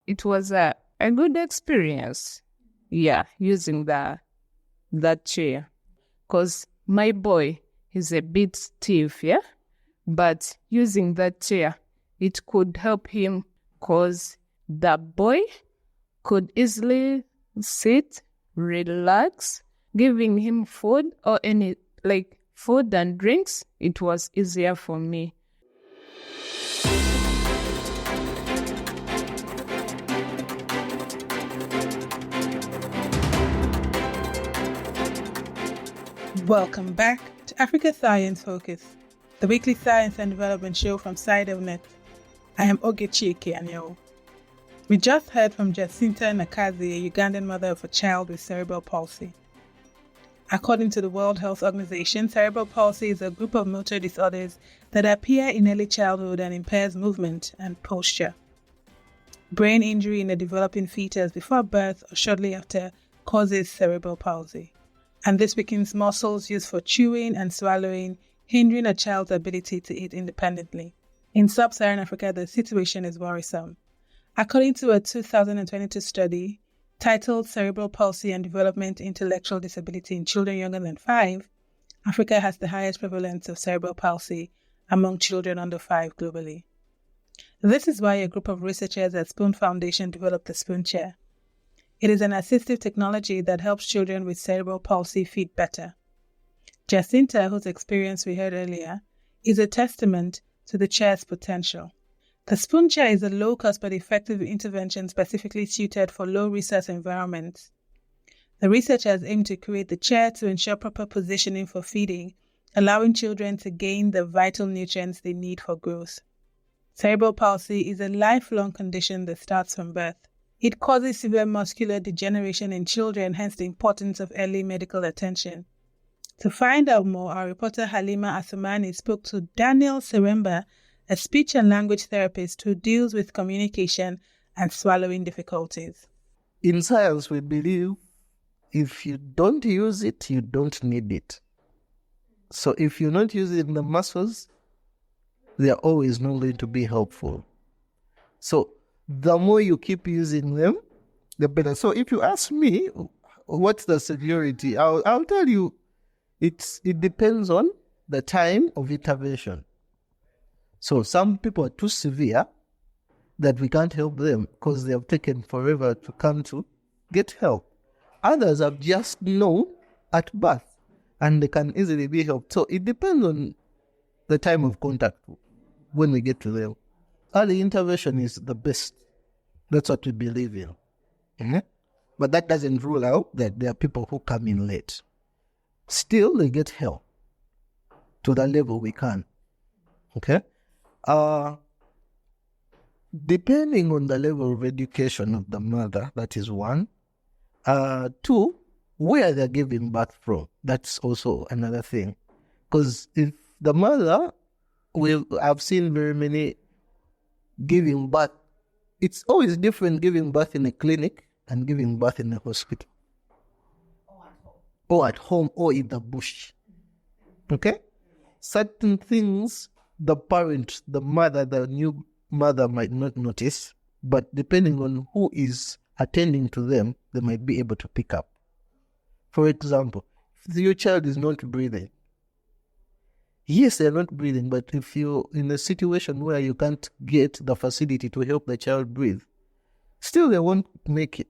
it was a good experience. Yeah, using that chair. Because my boy is a bit stiff, yeah? But using that chair, it could help him because the boy could easily sit, relax, giving him food or any, like food and drinks. It was easier for me. Welcome back to Africa Science Focus, the weekly science and development show from SciDevNet. I am Ogechi Keanyo. We just heard from Jacinta Nakazzi, a Ugandan mother of a child with cerebral palsy. According to the World Health Organization, cerebral palsy is a group of motor disorders that appear in early childhood and impairs movement and posture. Brain injury in a developing fetus before birth or shortly after causes cerebral palsy, and this weakens muscles used for chewing and swallowing, hindering a child's ability to eat independently. In sub-Saharan Africa, the situation is worrisome. According to a 2022 study titled Cerebral Palsy and Development Intellectual Disability in Children Younger than 5, Africa has the highest prevalence of cerebral palsy among children under 5 globally. This is why a group of researchers at Spoon Foundation developed the Spoon Chair. It is an assistive technology that helps children with cerebral palsy feed better. Jacinta, whose experience we heard earlier, is a testament to the chair's potential. The Spoon Chair is a low-cost but effective intervention specifically suited for low-resource environments. The researchers aim to create the chair to ensure proper positioning for feeding, allowing children to gain the vital nutrients they need for growth. Cerebral palsy is a lifelong condition that starts from birth. It causes severe muscular degeneration in children, hence the importance of early medical attention. To find out more, our reporter Halima Asumani spoke to Daniel Seremba, a speech and language therapist who deals with communication and swallowing difficulties. In science, we believe if you don't use it, you don't need it. So if you're not using the muscles, they are always not going to be helpful. So the more you keep using them, the better. So if you ask me, what's the severity? I'll tell you, it depends on the time of intervention. So some people are too severe that we can't help them because they have taken forever to come to get help. Others have just known at birth and they can easily be helped. So it depends on the time of contact when we get to them. Early intervention is the best. That's what we believe in. Mm-hmm. But that doesn't rule out that there are people who come in late. Still, they get help to the level we can. Okay? Depending on the level of education of the mother, that is one. Two, where they're giving birth from. That's also another thing. Because if the mother, I've seen very many giving birth. It's always different giving birth in a clinic and giving birth in a hospital. Or at home or in the bush. Okay? Certain things the parent, the mother, the new mother might not notice, but depending on who is attending to them, they might be able to pick up. For example, if your child is not breathing, yes, they're not breathing, but if you're in a situation where you can't get the facility to help the child breathe, still they won't make it.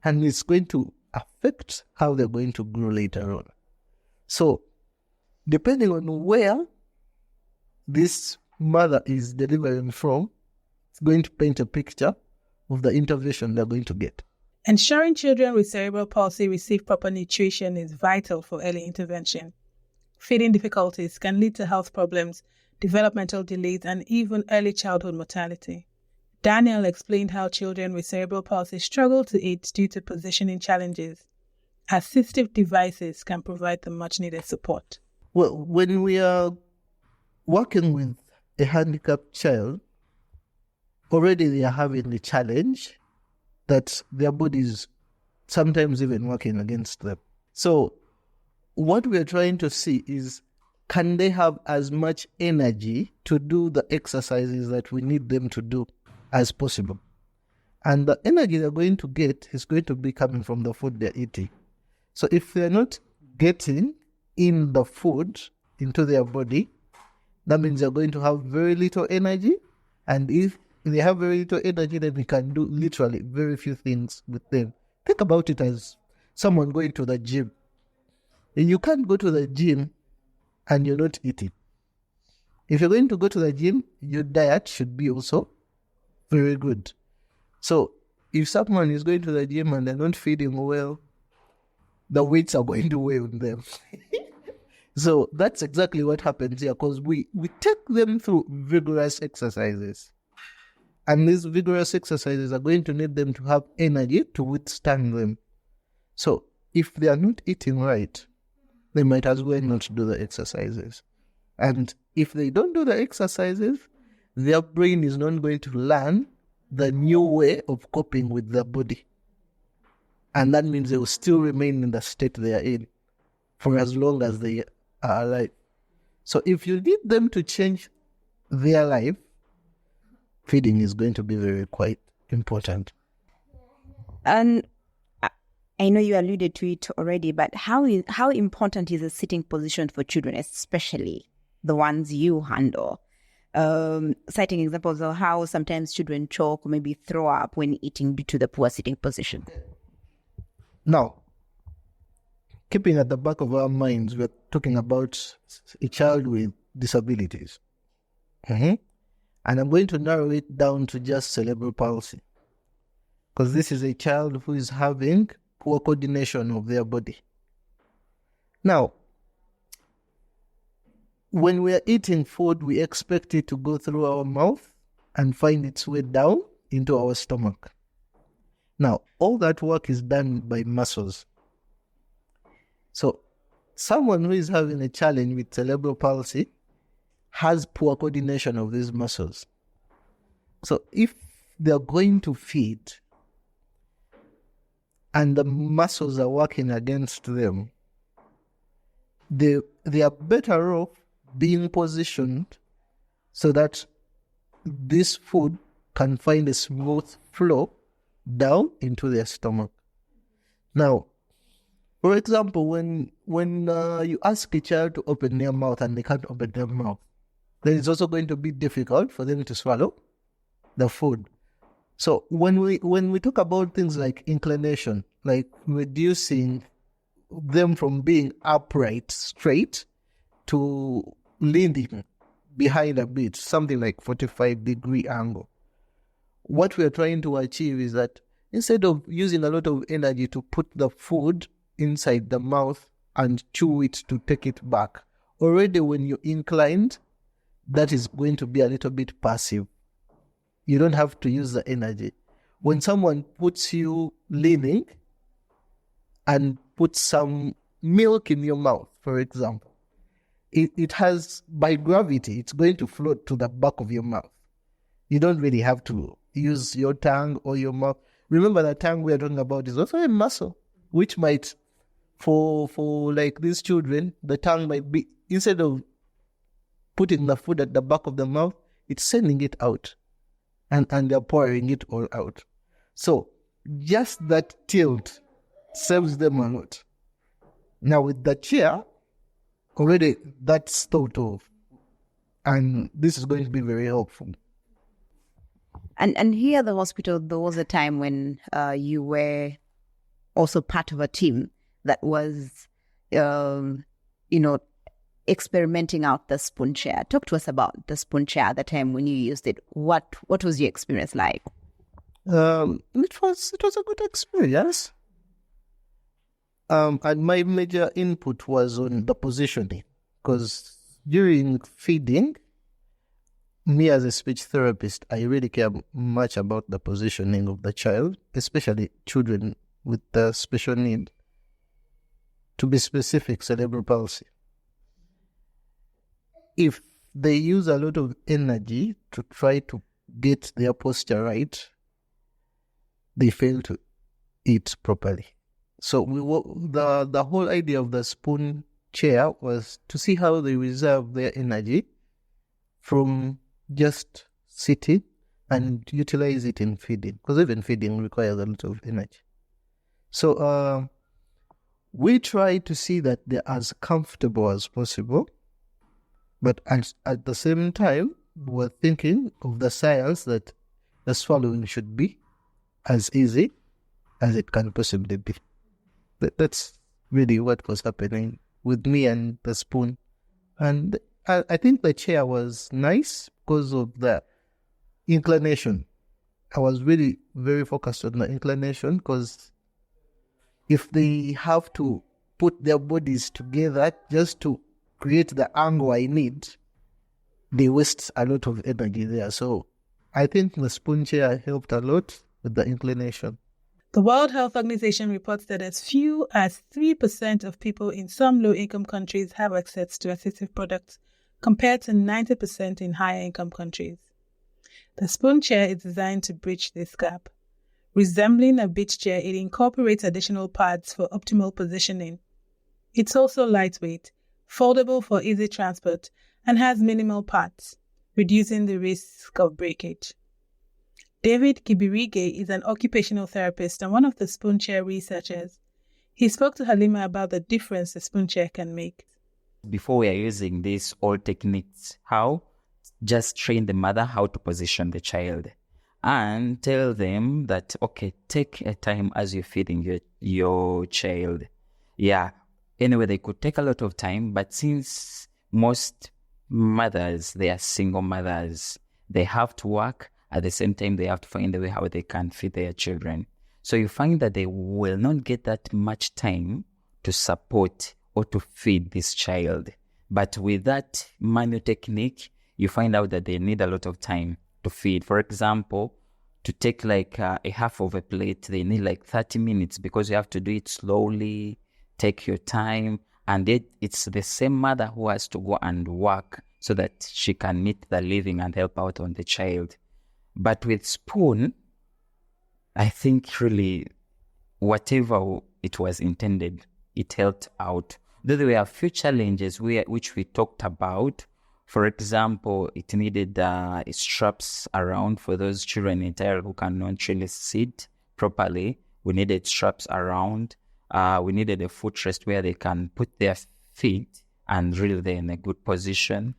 And it's going to affect how they're going to grow later on. So, depending on where this mother is delivering from, it's going to paint a picture of the intervention they're going to get. Ensuring children with cerebral palsy receive proper nutrition is vital for early intervention. Feeding difficulties can lead to health problems, developmental delays, and even early childhood mortality. Daniel explained how children with cerebral palsy struggle to eat due to positioning challenges. Assistive devices can provide the much-needed support. Well, when we are working with a handicapped child, already they are having the challenge that their bodies sometimes even working against them. So what we are trying to see is, can they have as much energy to do the exercises that we need them to do as possible? And the energy they're going to get is going to be coming from the food they're eating. So if they're not getting in the food into their body, that means they're going to have very little energy. And if they have very little energy, then we can do literally very few things with them. Think about it as someone going to the gym. You can't go to the gym and you're not eating. If you're going to go to the gym, your diet should be also very good. So if someone is going to the gym and they're not feeding well, the weights are going to weigh on them. So that's exactly what happens here, because we take them through vigorous exercises. And these vigorous exercises are going to need them to have energy to withstand them. So if they are not eating right, they might as well not do the exercises. And if they don't do the exercises, their brain is not going to learn the new way of coping with their body. And that means they will still remain in the state they are in for as long as they are alive. So if you need them to change their life, feeding is going to be very quite important. And I know you alluded to it already, but how important is a sitting position for children, especially the ones you handle? Citing examples of how sometimes children choke or maybe throw up when eating due to the poor sitting position. Now, keeping at the back of our minds, we're talking about a child with disabilities. And I'm going to narrow it down to just cerebral palsy, because this is a child who is having poor coordination of their body. Now, when we are eating food, we expect it to go through our mouth and find its way down into our stomach. Now, all that work is done by muscles. So, someone who is having a challenge with cerebral palsy has poor coordination of these muscles. So, if they're going to feed and the muscles are working against them, they are better off being positioned so that this food can find a smooth flow down into their stomach. Now, for example, when you ask a child to open their mouth and they can't open their mouth, then it's also going to be difficult for them to swallow the food. So when we talk about things like inclination, like reducing them from being upright, straight, to leaning behind a bit, something like 45-degree angle, what we are trying to achieve is that instead of using a lot of energy to put the food inside the mouth and chew it to take it back, already when you're inclined, that is going to be a little bit passive. You don't have to use the energy. When someone puts you leaning and puts some milk in your mouth, for example, it has, by gravity, it's going to float to the back of your mouth. You don't really have to use your tongue or your mouth. Remember, the tongue we are talking about is also a muscle, which might, for like these children, the tongue might be, instead of putting the food at the back of the mouth, it's sending it out. And they're pouring it all out. So just that tilt saves them a lot. Now with the chair, already that's thought of. And this is going to be very helpful. And here at the hospital, there was a time when you were also part of a team that was, experimenting out the spoon chair. Talk to us about the spoon chair at the time when you used it. What was your experience like? It was a good experience. And my major input was on the positioning, because during feeding, me as a speech therapist, I really care much about the positioning of the child, especially children with the special need. To be specific, cerebral palsy. If they use a lot of energy to try to get their posture right, they fail to eat properly. So the whole idea of the spoon chair was to see how they reserve their energy from just sitting and utilize it in feeding, because even feeding requires a lot of energy. So we try to see that they're as comfortable as possible, but at the same time, we're thinking of the science that the swallowing should be as easy as it can possibly be. That's really what was happening with me and the spoon. And I think the chair was nice because of the inclination. I was really very focused on the inclination, because if they have to put their bodies together just to create the angle I need, they waste a lot of energy there. So I think the spoon chair helped a lot with the inclination. The World Health Organization reports that as few as 3% of people in some low-income countries have access to assistive products, compared to 90% in higher-income countries. The spoon chair is designed to bridge this gap. Resembling a beach chair, it incorporates additional pads for optimal positioning. It's also lightweight, foldable for easy transport, and has minimal parts, reducing the risk of breakage. David Kibirige is an occupational therapist and one of the spoon chair researchers. He spoke to Halima about the difference the spoon chair can make. Before we are using these old techniques, how? Just train the mother how to position the child and tell them that, okay, take a time as you're feeding your child. Yeah, anyway, they could take a lot of time, but since most mothers, they are single mothers, they have to work. At the same time, they have to find a way how they can feed their children. So you find that they will not get that much time to support or to feed this child. But with that manual technique, you find out that they need a lot of time to feed. For example, to take like a half of a plate, they need like 30 minutes because you have to do it slowly, take your time. And it's the same mother who has to go and work so that she can meet the living and help out on the child. But with spoon, I think really whatever it was intended, it helped out. Though there were a few challenges which we talked about. For example, it needed straps around for those children entirely who cannot really sit properly. We needed straps around. We needed a footrest where they can put their feet and really they're in a good position.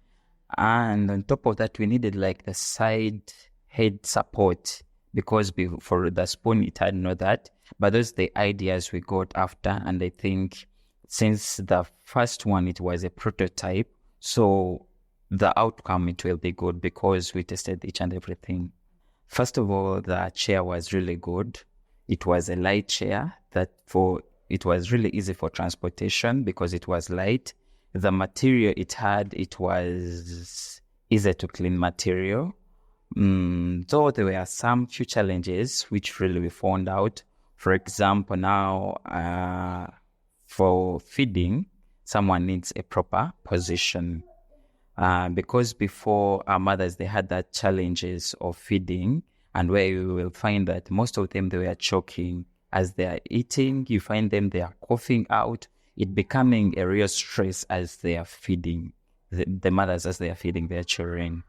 And on top of that, we needed like the side head support, because for the spoon it had not that, but those are the ideas we got after. And I think since the first one it was a prototype, so the outcome it will be good because we tested each and everything. First of all, the chair was really good. It was a light chair it was really easy for transportation because it was light. The material it had, it was easy to clean material. Though there were some few challenges which really we found out. For example, now for feeding, someone needs a proper position. Because before our mothers, they had that challenges of feeding, and where you will find that most of them, they were choking. As they are eating, you find them, they are coughing out. It becoming a real stress as they are feeding, the mothers as they are feeding their children.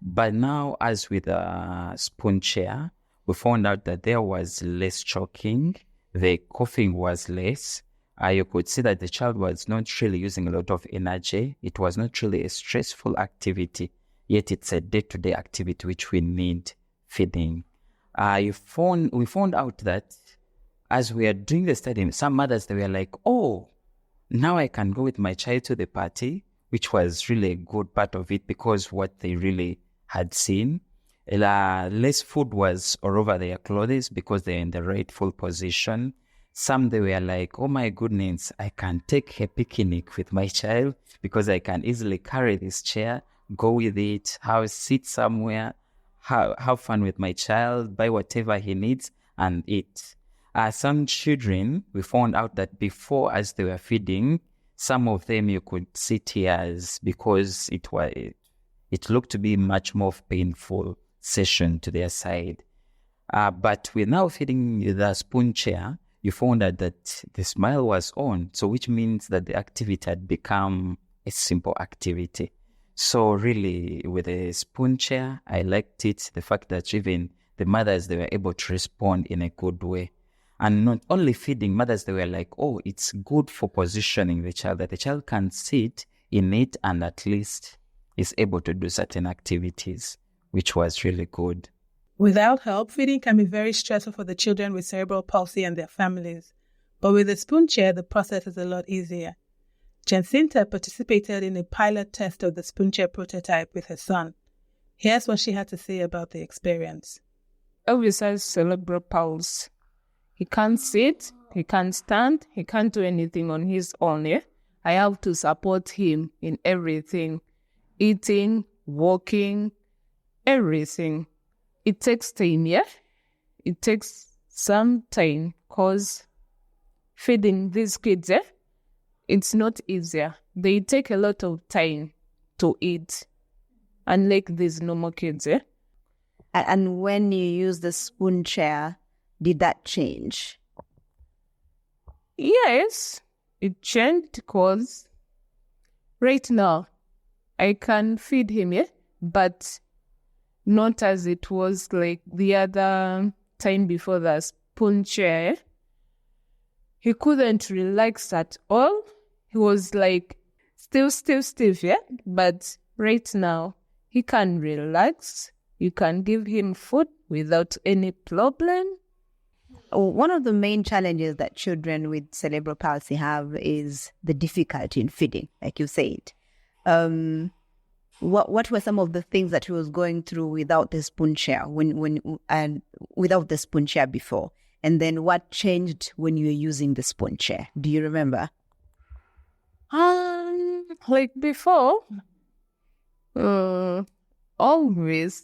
But now, as with a spoon chair, we found out that there was less choking, the coughing was less. You could see that the child was not really using a lot of energy. It was not really a stressful activity, yet it's a day-to-day activity which we need feeding. We found out that as we are doing the study, some mothers, they were like, oh, now I can go with my child to the party, which was really a good part of it because what they really had seen. Less food was all over their clothes because they're in the rightful position. Some, they were like, oh my goodness, I can take a picnic with my child because I can easily carry this chair, go with it, sit somewhere, have fun with my child, buy whatever he needs and eat. Some children, we found out that before, as they were feeding, some of them you could see tears because it looked to be much more painful session to their side. But we're now feeding the spoon chair. You found out that the smile was on, so which means that the activity had become a simple activity. So really, with a spoon chair, I liked it. The fact that even the mothers, they were able to respond in a good way. And not only feeding, mothers, they were like, oh, it's good for positioning the child, that the child can sit in it and at least is able to do certain activities, which was really good. Without help, feeding can be very stressful for the children with cerebral palsy and their families. But with a spoon chair, the process is a lot easier. Jacinta participated in a pilot test of the spoon chair prototype with her son. Here's what she had to say about the experience. Elvis has cerebral palsy. He can't sit, he can't stand, he can't do anything on his own. Yeah? I have to support him in everything. Eating, walking, everything. It takes time, yeah? It takes some time because feeding these kids, yeah? It's not easier. They take a lot of time to eat, unlike these normal kids, yeah? And when you use the spoon chair, did that change? Yes, it changed because right now I can feed him, yeah? But not as it was like the other time before the spoon chair. He couldn't relax at all. He was like still stiff, yeah? But right now, he can relax. You can give him food without any problem. One of the main challenges that children with cerebral palsy have is the difficulty in feeding, like you said. What were some of the things that he was going through without the spoon chair and without the spoon chair before? And then what changed when you were using the spoon chair? Do you remember? Like before, always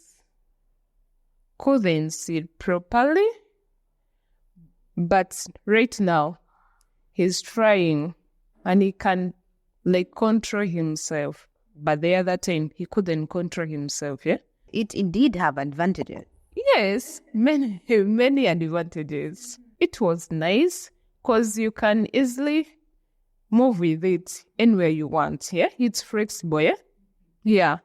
couldn't sit properly. But right now, he's trying and he can like control himself. But the other time, he couldn't control himself, yeah? It indeed have advantages. Yes, many advantages. It was nice because you can easily move with it anywhere you want, yeah? It's flexible, yeah? Yeah,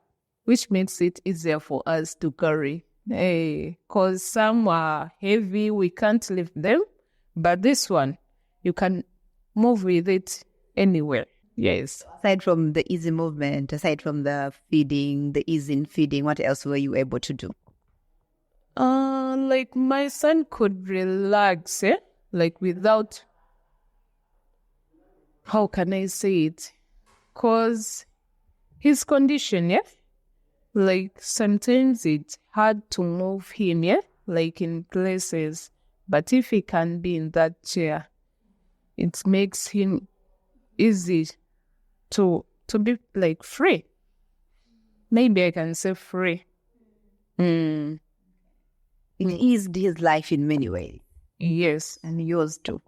which makes it easier for us to carry. Because some are heavy, we can't lift them. But this one, you can move with it anywhere. Yes. Aside from the easy movement, aside from the feeding, the ease in feeding, what else were you able to do? Like my son could relax, like without, how can I say it? Because his condition, yeah? Like sometimes it's hard to move him, yeah? Like in places. But if he can be in that chair, it makes him easy to be like free. Maybe I can say free. It eased his life in many ways. Yes. And yours too.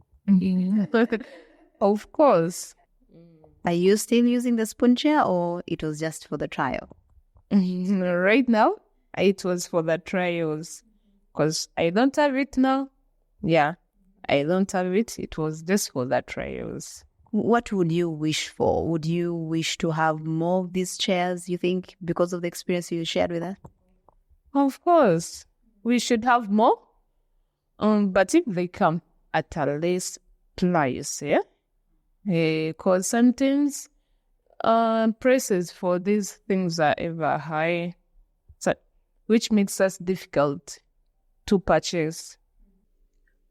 Of course. Are you still using the spoon chair or it was just for the trial? Right now, it was for the trials. Because I don't have it now. Yeah, I don't have it. It was just for the trials. What would you wish for? Would you wish to have more of these chairs, you think, because of the experience you shared with us? Of course. We should have more. But if they come at a less price, yeah? Because sometimes prices for these things are ever high, which makes us difficult to purchase.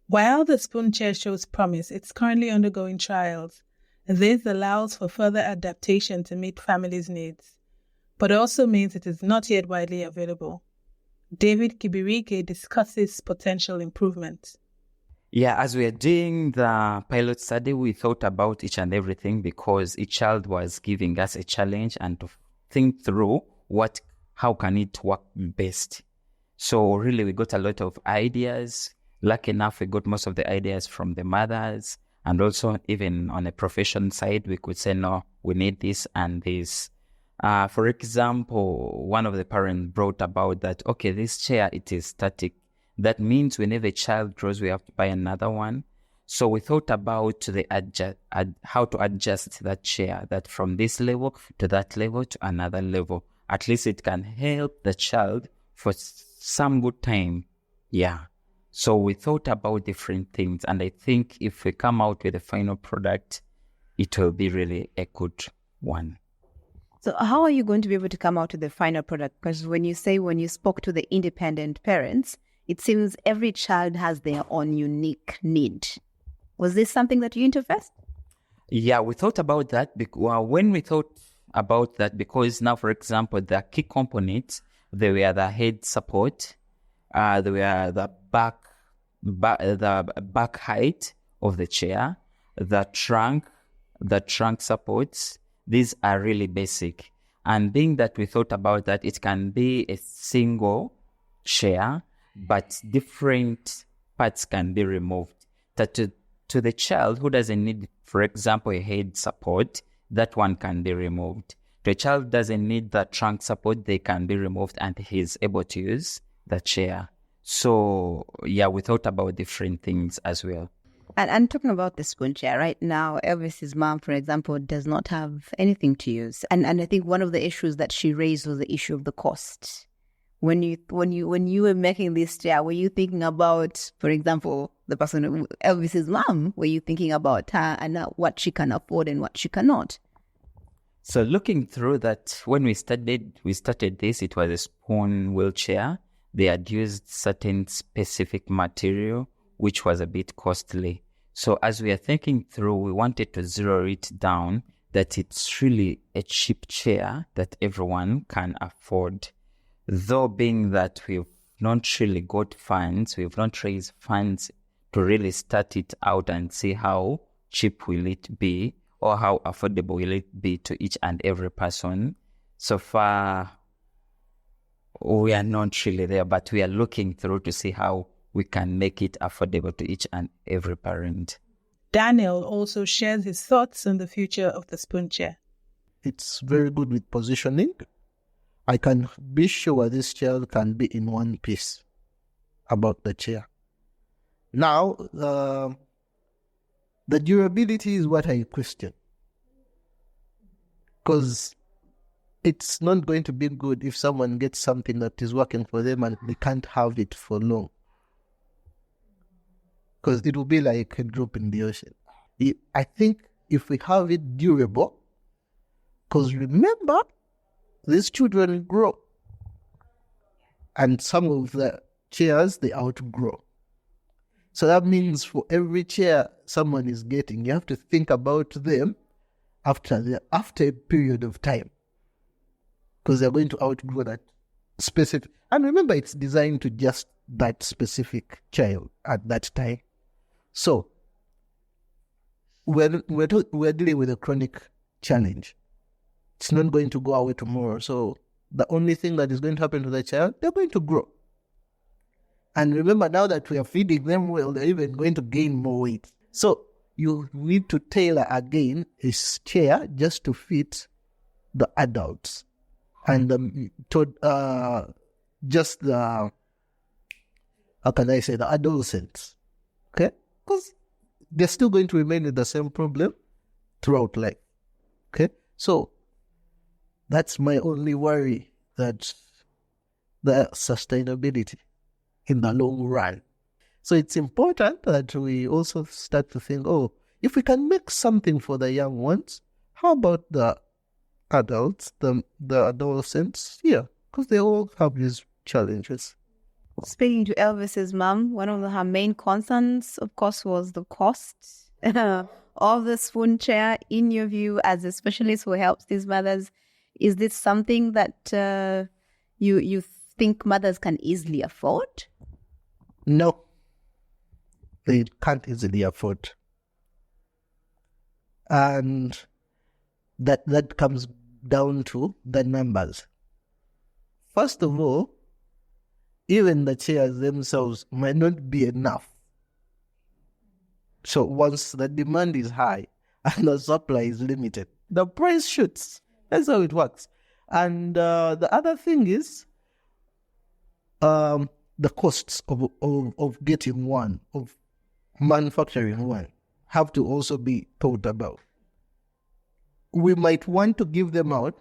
While the spoon chair shows promise, it's currently undergoing trials. This allows for further adaptation to meet families' needs, but also means it is not yet widely available. David Kibirige discusses potential improvements. Yeah, as we are doing the pilot study, we thought about each and everything because each child was giving us a challenge and to think through how can it work best. So really, we got a lot of ideas. Lucky enough, we got most of the ideas from the mothers, and also even on a profession side, we could say, no, we need this and this. For example, one of the parents brought about that, okay, this chair, it is static. That means whenever a child grows, we have to buy another one. So we thought about how to adjust that chair, that from this level to that level to another level. At least it can help the child for some good time. Yeah. So we thought about different things, and I think if we come out with a final product, it will be really a good one. So how are you going to be able to come out with the final product? Because when you spoke to the independent parents, it seems every child has their own unique need. Was this something that you interfaced? Yeah, we thought about that. When we thought about that, because now, for example, the key components, they were the head support, they were the back height of the chair, the trunk supports. These are really basic. And being that we thought about that, it can be a single chair, but different parts can be removed. That to the child who doesn't need, for example, a head support, that one can be removed. To a child who doesn't need the trunk support, they can be removed and he's able to use the chair. So, yeah, we thought about different things as well. And talking about the spoon chair, right now, Elvis's mom, for example, does not have anything to use. And I think one of the issues that she raised was the issue of the cost. When you were making this chair, were you thinking about, for example, the person, Elvis's mom, were you thinking about her and what she can afford and what she cannot? So looking through that, when we started this, it was a spoon wheelchair. They had used certain specific material, which was a bit costly. So as we are thinking through, we wanted to zero it down that it's really a cheap chair that everyone can afford. Though being that we've not really got funds, we've not raised funds to really start it out and see how cheap will it be or how affordable will it be to each and every person. So far, we are not really there, but we are looking through to see how we can make it affordable to each and every parent. Daniel also shares his thoughts on the future of the spoon chair. It's very good with positioning. I can be sure this chair can be in one piece about the chair. Now, the durability is what I question. Because it's not going to be good if someone gets something that is working for them and they can't have it for long. Because it will be like a drop in the ocean. I think if we have it durable, because remember, these children grow. And some of the chairs, they outgrow. So that means for every chair someone is getting, you have to think about them after a period of time. Because they're going to outgrow that specific. And remember, it's designed to just that specific child at that time. So, we're dealing with a chronic challenge. It's not going to go away tomorrow. So, the only thing that is going to happen to the child, they're going to grow. And remember, now that we are feeding them well, they're even going to gain more weight. So, you need to tailor again a chair just to fit the adults. And just the, how can I say, the adolescents. Okay? Because they're still going to remain with the same problem throughout life. Okay? So, that's my only worry, that the sustainability in the long run. So it's important that we also start to think, if we can make something for the young ones, how about the adults, the adolescents? Yeah, because they all have these challenges. Speaking to Elvis's mom, one of her main concerns, of course, was the cost of the spoon chair. In your view, as a specialist who helps these mothers, is this something that you think mothers can easily afford? No, they can't easily afford. And that comes down to the numbers. First of all, even the chairs themselves might not be enough. So once the demand is high and the supply is limited, the price shoots. That's how it works. And the other thing is the costs of getting one, of manufacturing one have to also be thought about. We might want to give them out,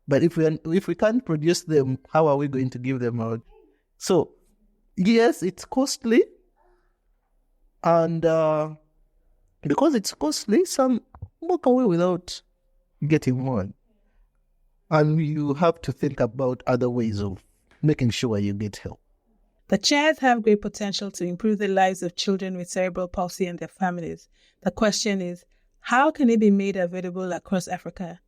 but if we can't produce them, how are we going to give them out? So, yes, it's costly, and because it's costly, some walk away without getting one. And you have to think about other ways of making sure you get help. The chairs have great potential to improve the lives of children with cerebral palsy and their families. The question is, how can it be made available across Africa?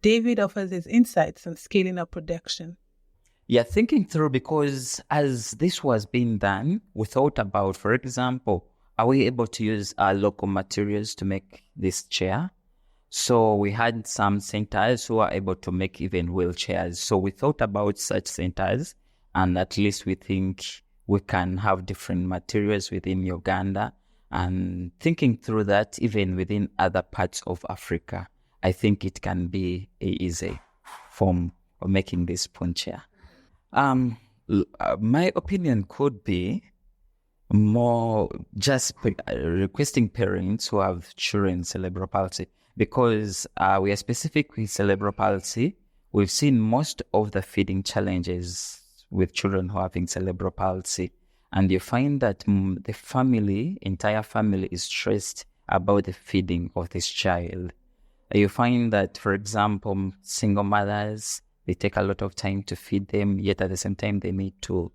David offers his insights on scaling up production. Yeah, thinking through, because as this was being done, we thought about, for example, are we able to use our local materials to make this chair? So we had some centers who are able to make even wheelchairs. So we thought about such centers, and at least we think we can have different materials within Uganda. And thinking through that, even within other parts of Africa, I think it can be an easy form of making this spoon chair. My opinion could be more just requesting parents who have children with cerebral palsy, because we are specific with cerebral palsy. We've seen most of the feeding challenges with children who are having cerebral palsy, and you find that the entire family is stressed about the feeding of this child. You find that, for example, single mothers, they take a lot of time to feed them, yet at the same time they need to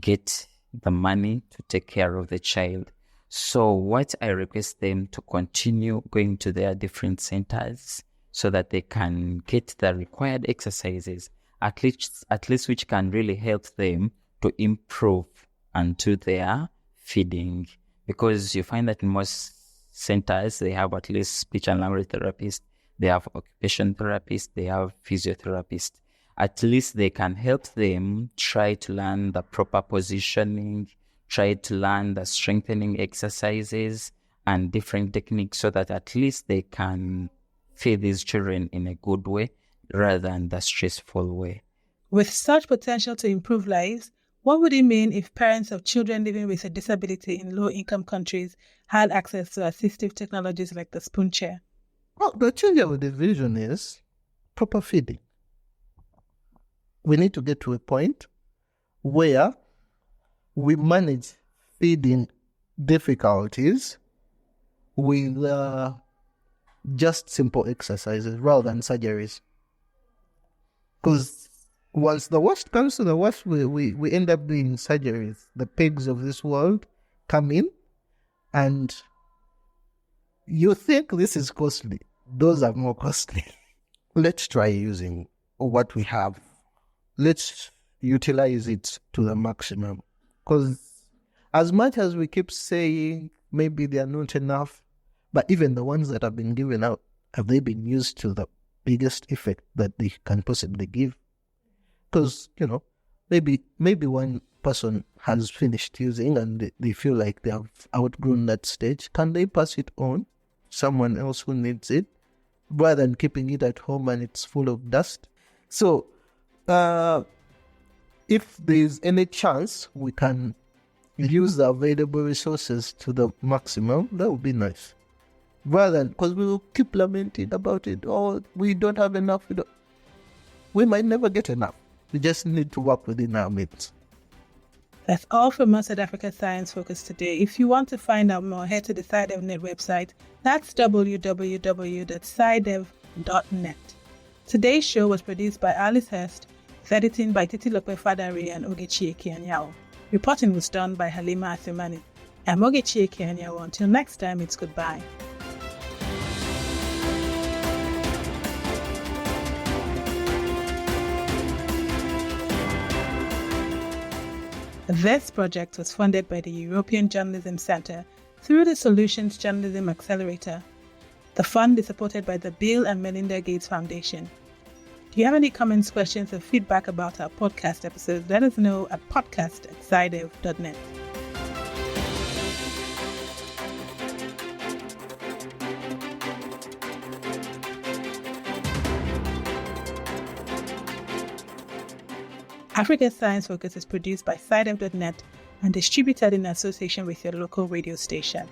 get the money to take care of the child. So what I request them to continue going to their different centers so that they can get the required exercises, at least which can really help them to improve onto their feeding. Because you find that in most centers, they have at least speech and language therapists, they have occupation therapists, they have physiotherapists. At least they can help them try to learn the proper positioning, try to learn the strengthening exercises and different techniques, so that at least they can feed these children in a good way rather than the stressful way. With such potential to improve lives, what would it mean if parents of children living with a disability in low-income countries had access to assistive technologies like the spoon chair? Well, the change of the vision is proper feeding. We need to get to a point where we manage feeding difficulties with just simple exercises rather than surgeries. Because once the worst comes to the worst, we end up doing surgeries. The pigs of this world come in, and you think this is costly. Those are more costly. Let's try using what we have. Let's utilize it to the maximum. Because as much as we keep saying maybe they are not enough, but even the ones that have been given out, have they been used to the biggest effect that they can possibly give? Because, maybe one person has finished using and they feel like they have outgrown that stage. Can they pass it on to someone else who needs it, rather than keeping it at home and it's full of dust? So, if there's any chance we can use the available resources to the maximum, that would be nice. Rather than, because we will keep lamenting about it, we don't have enough. We might never get enough. We just need to work within our means. That's all from us at Africa Science Focus today. If you want to find out more, head to the SciDevNet website. That's www.scidev.net. Today's show was produced by Alice Hurst, with editing by Titilope Fadari and Ogechi Ekeanyao. Reporting was done by Halima Athimani. I'm Ogechi Ekeanyao. Until next time, it's goodbye. This project was funded by the European Journalism Centre through the Solutions Journalism Accelerator. The fund is supported by the Bill and Melinda Gates Foundation. Do you have any comments, questions, or feedback about our podcast episodes? Let us know at podcast@scidev.net. Africa Science Focus is produced by SciDev.net and distributed in association with your local radio station.